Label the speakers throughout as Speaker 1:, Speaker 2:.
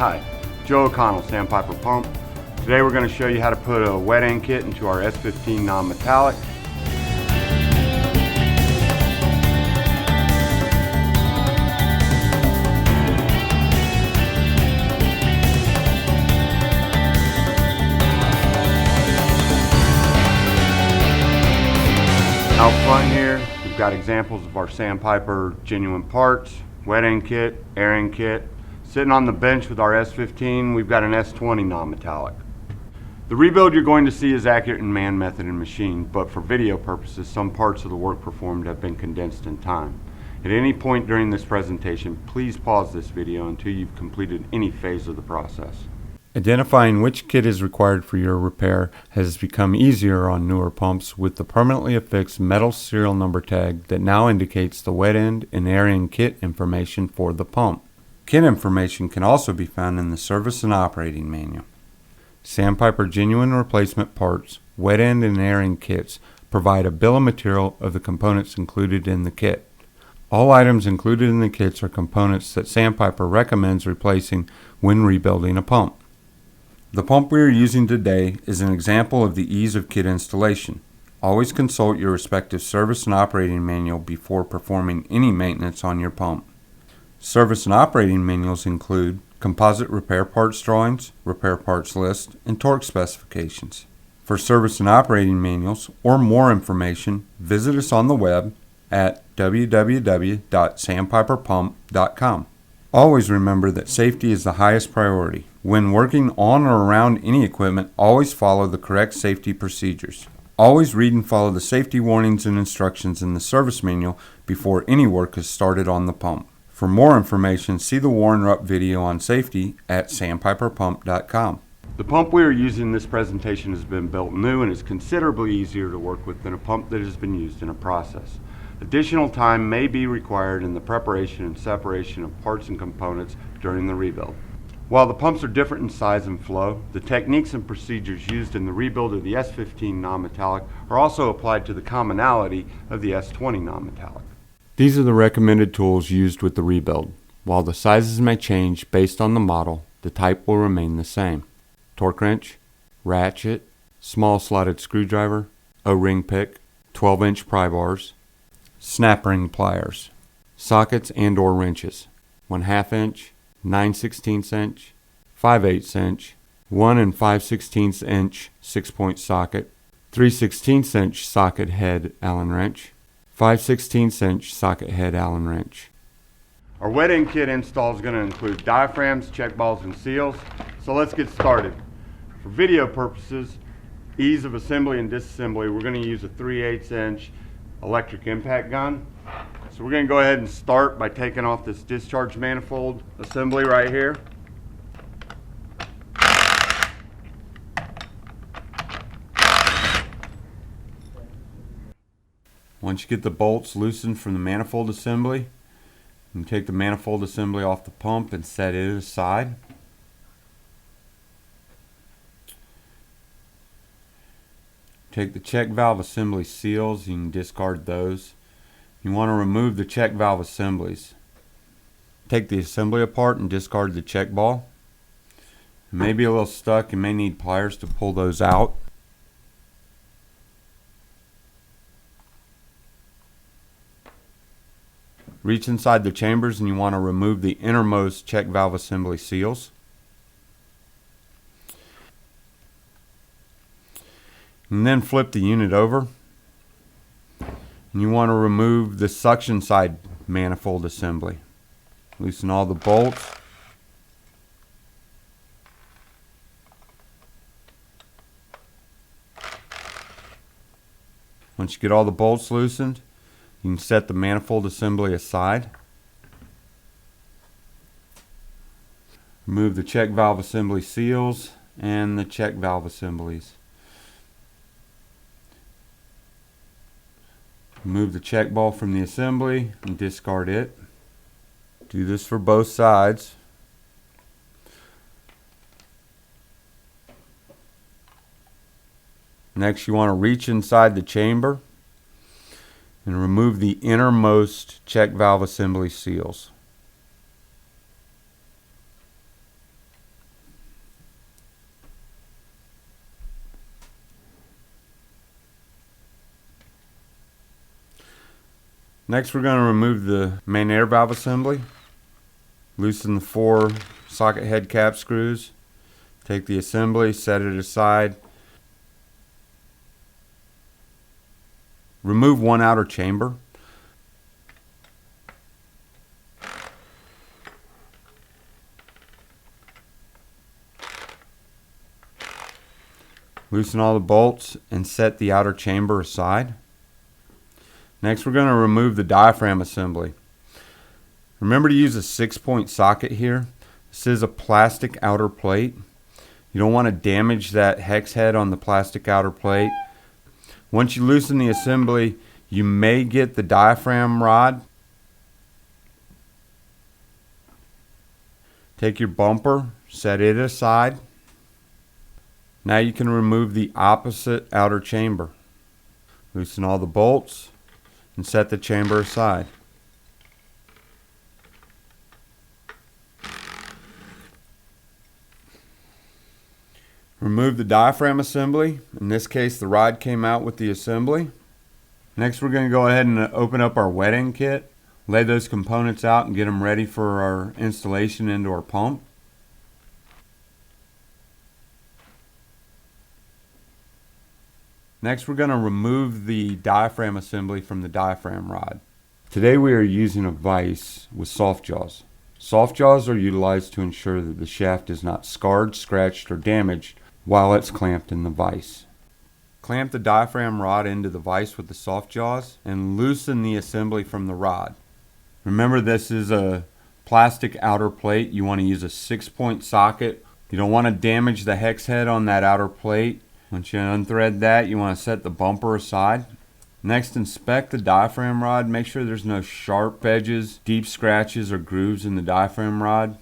Speaker 1: Hi, Joe O'Connell, Sandpiper Pump. Today we're going to show you how to put a wet end kit into our S15 non-metallic. Out front here, we've got examples of our Sandpiper genuine parts, wet end kit, air end kit. Sitting on the bench with our S15, we've got an S20 non-metallic. The rebuild you're going to see is accurate in man, method, and machine, but for video purposes, some parts of the work performed have been condensed in time. At any point during this presentation, please pause this video until you've completed any phase of the process.
Speaker 2: Identifying which kit is required for your repair has become easier on newer pumps with the permanently affixed metal serial number tag that now indicates the wet end and air end kit information for the pump. Kit information can also be found in the service and operating manual. Sandpiper genuine replacement parts, wet end and air end kits provide a bill of material of the components included in the kit. All items included in the kits are components that Sandpiper recommends replacing when rebuilding a pump. The pump we are using today is an example of the ease of kit installation. Always consult your respective service and operating manual before performing any maintenance on your pump. Service and operating manuals include composite repair parts drawings, repair parts list, and torque specifications. For service and operating manuals or more information, visit us on the web at www.sandpiperpump.com. Always remember that safety is the highest priority. When working on or around any equipment, always follow the correct safety procedures. Always read and follow the safety warnings and instructions in the service manual before any work is started on the pump. For more information, see the Warren Rupp video on safety at sandpiperpump.com.
Speaker 1: The pump we are using in this presentation has been built new and is considerably easier to work with than a pump that has been used in a process. Additional time may be required in the preparation and separation of parts and components during the rebuild. While the pumps are different in size and flow, the techniques and procedures used in the rebuild of the S15 non-metallic are also applied to the commonality of the S20 non-metallic.
Speaker 2: These are the recommended tools used with the rebuild. While the sizes may change based on the model, the type will remain the same. Torque wrench, ratchet, small slotted screwdriver, O-ring pick, 12-inch pry bars, snap ring pliers, sockets and or wrenches, 1/2 inch, 9/16 inch, 5/8 inch, 1 5/16 inch 6-point socket, 3/16 inch socket head Allen wrench, 5/16 inch socket head Allen wrench.
Speaker 1: Our wet end kit install is going to include diaphragms, check balls, and seals. So let's get started. For video purposes, ease of assembly and disassembly, we're going to use a 3/8 inch electric impact gun. So we're going to go ahead and start by taking off this discharge manifold assembly right here.
Speaker 2: Once you get the bolts loosened from the manifold assembly, you take the manifold assembly off the pump and set it aside. Take the check valve assembly seals, you can discard those. You want to remove the check valve assemblies. Take the assembly apart and discard the check ball. It may be a little stuck, you may need pliers to pull those out. Reach inside the chambers and you want to remove the innermost check valve assembly seals. And then flip the unit over. And you want to remove the suction side manifold assembly. Loosen all the bolts. Once you get all the bolts loosened, you can set the manifold assembly aside. Remove the check valve assembly seals and the check valve assemblies. Remove the check ball from the assembly and discard it. Do this for both sides. Next, you want to reach inside the chamber and remove the innermost check valve assembly seals. Next, we're going to remove the main air valve assembly. Loosen the 4 socket head cap screws. Take the assembly, set it aside. Remove one outer chamber. Loosen all the bolts and set the outer chamber aside. Next, we're going to remove the diaphragm assembly. Remember to use a 6-point socket here. This is a plastic outer plate. You don't want to damage that hex head on the plastic outer plate. Once you loosen the assembly, you may get the diaphragm rod. Take your bumper, set it aside. Now you can remove the opposite outer chamber. Loosen all the bolts and set the chamber aside. Remove the diaphragm assembly. In this case, the rod came out with the assembly. Next, we're going to go ahead and open up our wet end kit, lay those components out and get them ready for our installation into our pump. Next, we're going to remove the diaphragm assembly from the diaphragm rod. Today we are using a vise with soft jaws. Soft jaws are utilized to ensure that the shaft is not scarred, scratched, or damaged while it's clamped in the vise. Clamp the diaphragm rod into the vise with the soft jaws and loosen the assembly from the rod. Remember, this is a plastic outer plate. You want to use a 6-point socket. You don't want to damage the hex head on that outer plate. Once you unthread that, you want to set the bumper aside. Next, inspect the diaphragm rod. Make sure there's no sharp edges, deep scratches, or grooves in the diaphragm rod.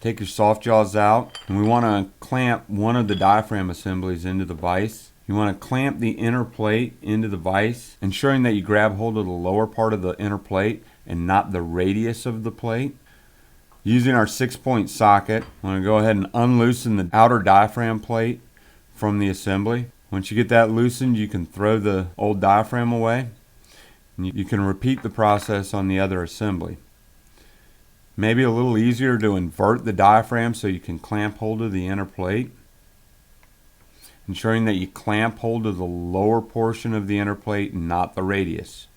Speaker 2: Take your soft jaws out, and we want to clamp one of the diaphragm assemblies into the vise. You want to clamp the inner plate into the vise, ensuring that you grab hold of the lower part of the inner plate and not the radius of the plate. Using our 6-point socket, I'm going to go ahead and unloosen the outer diaphragm plate from the assembly. Once you get that loosened, you can throw the old diaphragm away. And you can repeat the process on the other assembly. Maybe a little easier to invert the diaphragm so you can clamp hold of the inner plate, ensuring that you clamp hold of the lower portion of the inner plate and not the radius.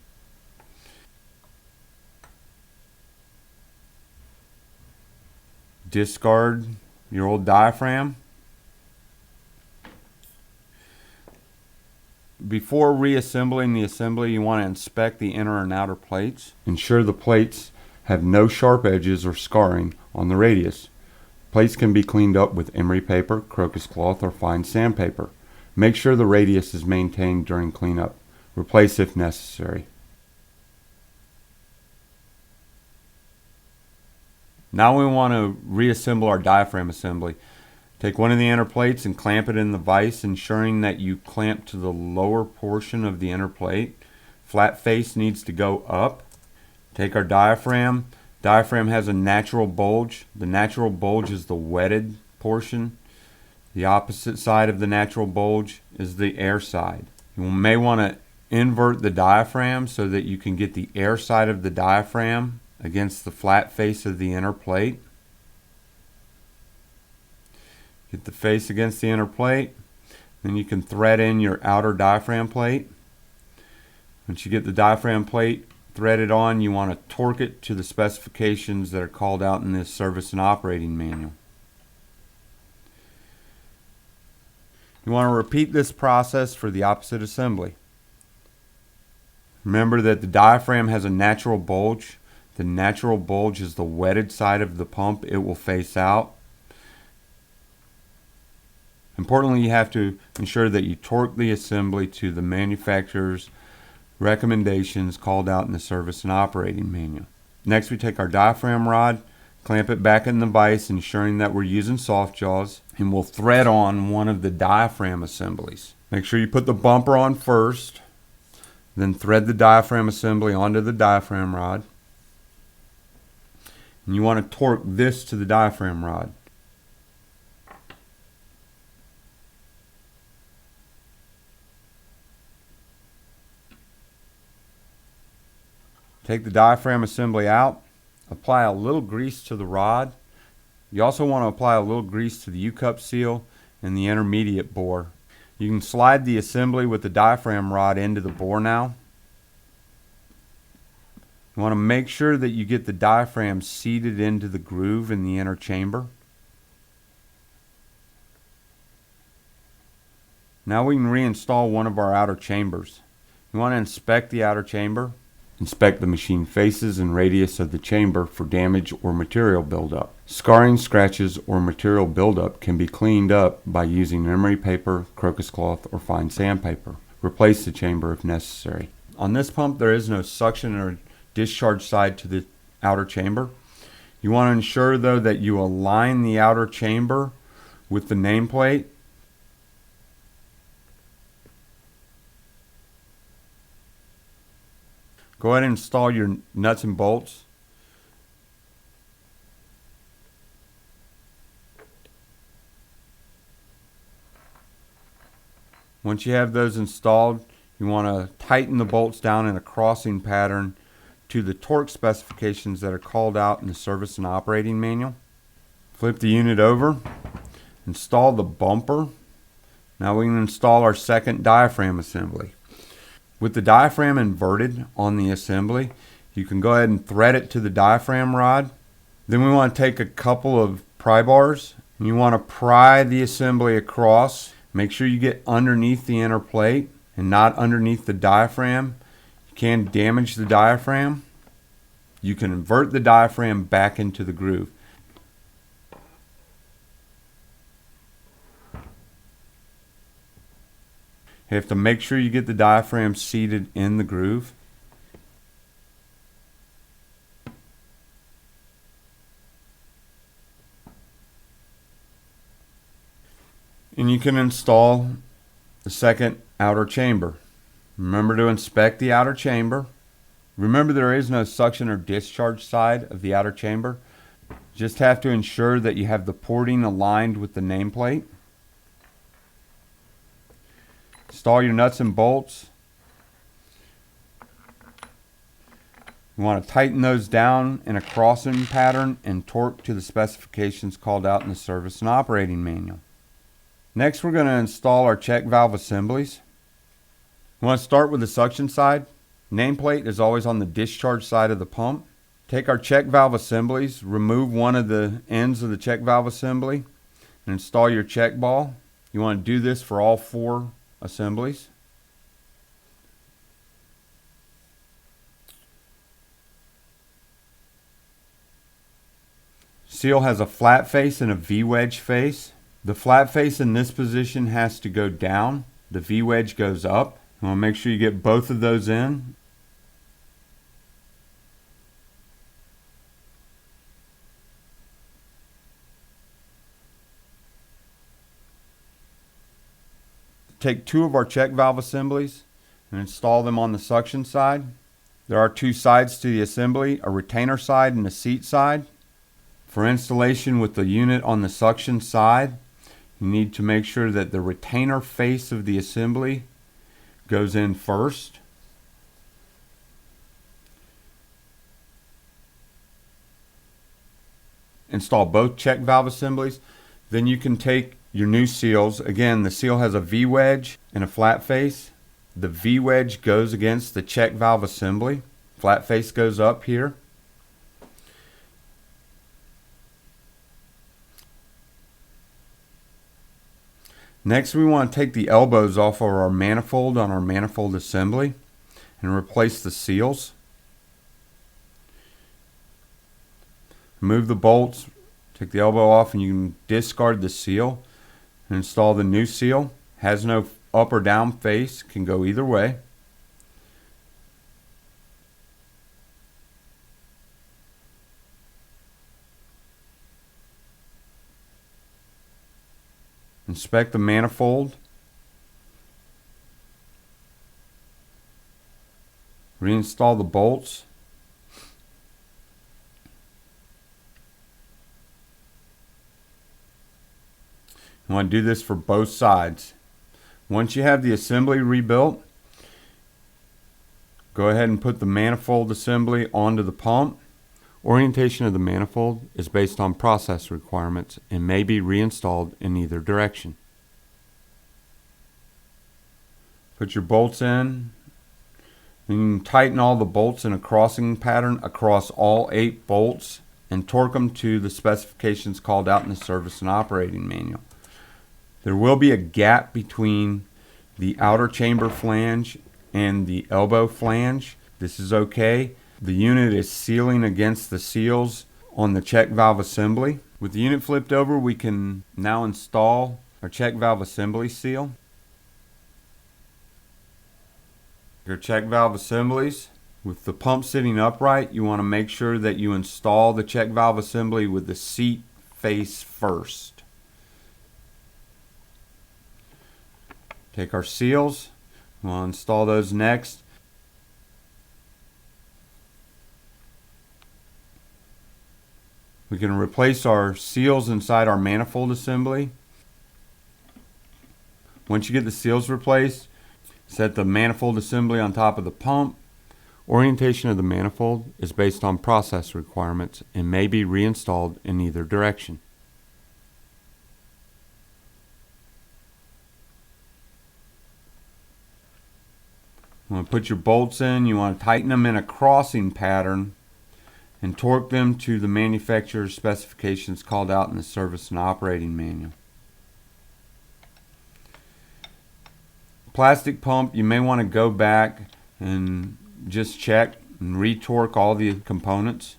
Speaker 2: Discard your old diaphragm. Before reassembling the assembly, you want to inspect the inner and outer plates. Ensure the plates have no sharp edges or scarring on the radius. Plates can be cleaned up with emery paper, crocus cloth, or fine sandpaper. Make sure the radius is maintained during cleanup. Replace if necessary. Now we want to reassemble our diaphragm assembly. Take one of the inner plates and clamp it in the vise, ensuring that you clamp to the lower portion of the inner plate. Flat face needs to go up. Take our diaphragm. Diaphragm has a natural bulge. The natural bulge is the wetted portion. The opposite side of the natural bulge is the air side. You may want to invert the diaphragm so that you can get the air side of the diaphragm against the flat face of the inner plate. Get the face against the inner plate. Then you can thread in your outer diaphragm plate. Once you get the diaphragm plate threaded on, you want to torque it to the specifications that are called out in this service and operating manual. You want to repeat this process for the opposite assembly. Remember that the diaphragm has a natural bulge. The natural bulge is the wetted side of the pump. It will face out. Importantly, you have to ensure that you torque the assembly to the manufacturer's recommendations called out in the service and operating manual. Next, we take our diaphragm rod, clamp it back in the vise, ensuring that we're using soft jaws, and we'll thread on one of the diaphragm assemblies. Make sure you put the bumper on first, then thread the diaphragm assembly onto the diaphragm rod. And you want to torque this to the diaphragm rod. Take the diaphragm assembly out, apply a little grease to the rod. You also want to apply a little grease to the U-cup seal and the intermediate bore. You can slide the assembly with the diaphragm rod into the bore now. You want to make sure that you get the diaphragm seated into the groove in the inner chamber. Now we can reinstall one of our outer chambers. You want to inspect the outer chamber. Inspect the machine faces and radius of the chamber for damage or material buildup. Scarring, scratches, or material buildup can be cleaned up by using emery paper, crocus cloth, or fine sandpaper. Replace the chamber if necessary. On this pump, there is no suction or discharge side to the outer chamber. You want to ensure, though, that you align the outer chamber with the nameplate. Go ahead and install your nuts and bolts. Once you have those installed, you want to tighten the bolts down in a crossing pattern to the torque specifications that are called out in the service and operating manual. Flip the unit over, install the bumper. Now we can install our second diaphragm assembly. With the diaphragm inverted on the assembly, you can go ahead and thread it to the diaphragm rod. Then we want to take a couple of pry bars, and you want to pry the assembly across. Make sure you get underneath the inner plate and not underneath the diaphragm. You can damage the diaphragm. You can invert the diaphragm back into the groove. You have to make sure you get the diaphragm seated in the groove. And you can install the second outer chamber. Remember to inspect the outer chamber. Remember, there is no suction or discharge side of the outer chamber. Just have to ensure that you have the porting aligned with the nameplate. Install your nuts and bolts. You want to tighten those down in a crossing pattern and torque to the specifications called out in the service and operating manual. Next, we're going to install our check valve assemblies. We want to start with the suction side. Nameplate is always on the discharge side of the pump. Take our check valve assemblies, remove one of the ends of the check valve assembly, and install your check ball. You want to do this for all 4 assemblies. Seal has a flat face and a V-wedge face. The flat face in this position has to go down. The V-wedge goes up. You want to make sure you get both of those in. Take 2 of our check valve assemblies and install them on the suction side. There are 2 sides to the assembly, a retainer side and a seat side. For installation with the unit on the suction side, you need to make sure that the retainer face of the assembly goes in first. Install both check valve assemblies. Then you can take your new seals. Again, the seal has a V-wedge and a flat face. The V-wedge goes against the check valve assembly. Flat face goes up here. Next, we want to take the elbows off of our manifold on our manifold assembly and replace the seals. Remove the bolts, take the elbow off, and you can discard the seal and install the new seal. Has no up or down face, can go either way. Inspect the manifold. Reinstall the bolts. You want to do this for both sides. Once you have the assembly rebuilt, Go ahead and put the manifold assembly onto the pump. Orientation of the manifold is based on process requirements and may be reinstalled in either direction. Put your bolts in. Then you can tighten all the bolts in a crossing pattern across all 8 bolts and torque them to the specifications called out in the service and operating manual. There will be a gap between the outer chamber flange and the elbow flange. This is okay. The unit is sealing against the seals on the check valve assembly. With the unit flipped over, we can now install our check valve assembly seal. Your check valve assemblies. With the pump sitting upright, you want to make sure that you install the check valve assembly with the seat face first. Take our seals. We'll install those next. We can replace our seals inside our manifold assembly. Once you get the seals replaced, set the manifold assembly on top of the pump. Orientation of the manifold is based on process requirements and may be reinstalled in either direction. You want to put your bolts in. You want to tighten them in a crossing pattern and torque them to the manufacturer's specifications called out in the service and operating manual. Plastic pump, you may want to go back and just check and re-torque all the components.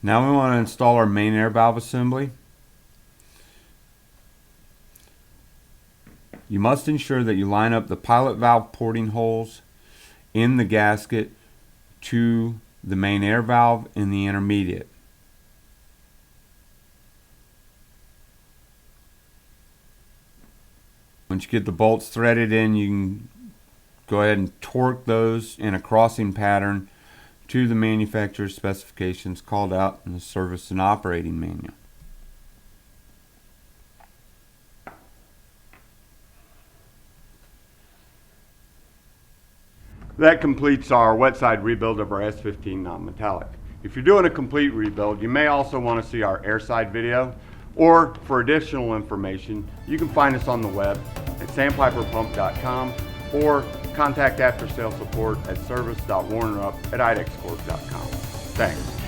Speaker 2: Now we want to install our main air valve assembly. You must ensure that you line up the pilot valve porting holes in the gasket to the main air valve in the intermediate. Once you get the bolts threaded in, you can go ahead and torque those in a crossing pattern to the manufacturer's specifications called out in the service and operating manual.
Speaker 1: That completes our wet side rebuild of our S15 non-metallic. If you're doing a complete rebuild, you may also want to see our air side video, or for additional information, you can find us on the web at sandpiperpump.com or contact after sales support at service.warrenrupp@idexcorp.com. Thanks.